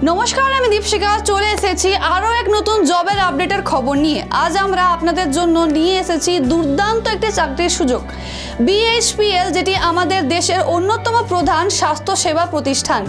নমস্কার, আমি দীপশিকা চলে এসেছি আরও এক নতুন জবের আপডেটের খবর নিয়ে। আজ আমরা আপনাদের জন্য নিয়ে এসেছি দুর্দান্ত একটি চাকরির সুযোগ। বিএইচপিএল, যেটি আমাদের দেশের অন্যতম প্রধান স্বাস্থ্যসেবা প্রতিষ্ঠান,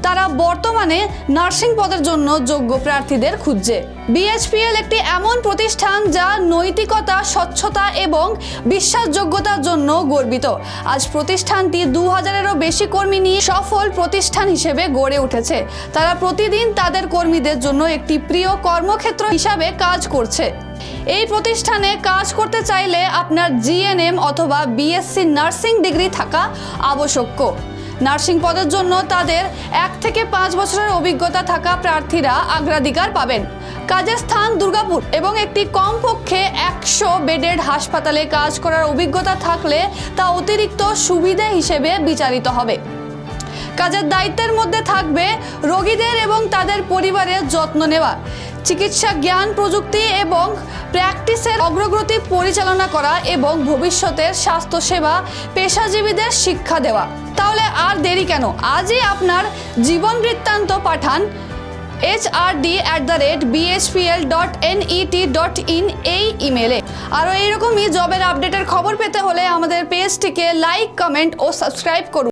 তারা বর্তমানে নার্সিং পদের জন্য যোগ্য প্রার্থীদের খুঁজছে। বিএইচপিএল একটি এমন প্রতিষ্ঠান যা নৈতিকতা, স্বচ্ছতা এবং বিশ্বাসযোগ্যতার জন্য গর্বিত। আজ প্রতিষ্ঠানটি 2000-এরও বেশি কর্মী নিয়ে সফল প্রতিষ্ঠান হিসেবে গড়ে উঠেছে। তারা প্রতিদিন তাদের কর্মীদের জন্য একটি প্রিয় কর্মক্ষেত্র হিসাবে কাজ করছে। এই প্রতিষ্ঠানে কাজ করতে চাইলে আপনার জিএনএম অথবা বিএসসি নার্সিং ডিগ্রি থাকা আবশ্যক। নার্সিং পদের জন্য তাদের 1 থেকে 5 বছরের অভিজ্ঞতা থাকা প্রার্থীরা অগ্রাধিকার পাবেন। কাজের স্থান দুর্গাপুর এবং একটি কমপক্ষে 100 বেডেড হাসপাতালে কাজ করার অভিজ্ঞতা থাকলে তা অতিরিক্ত সুবিধা হিসেবে বিচারিত হবে। কাজের দায়িত্বের মধ্যে থাকবে রোগীদের এবং তাদের পরিবারের যত্ন নেওয়া, চিকিৎসা জ্ঞান প্রযুক্তি এবং প্র্যাকটিসের অগ্রগতি পরিচালনা করা এবং ভবিষ্যতের স্বাস্থ্যসেবা পেশাজীবীদের শিক্ষা দেওয়া। তাহলে আর দেরি কেন? আজই আপনার জীবন বৃত্তান্ত পাঠান hrd@bhpl.net.in এই ইমেলে। আরও এইরকমই জবের আপডেটের খবর পেতে হলে আমাদের পেজটিকে লাইক, কমেন্ট ও সাবস্ক্রাইব করুন।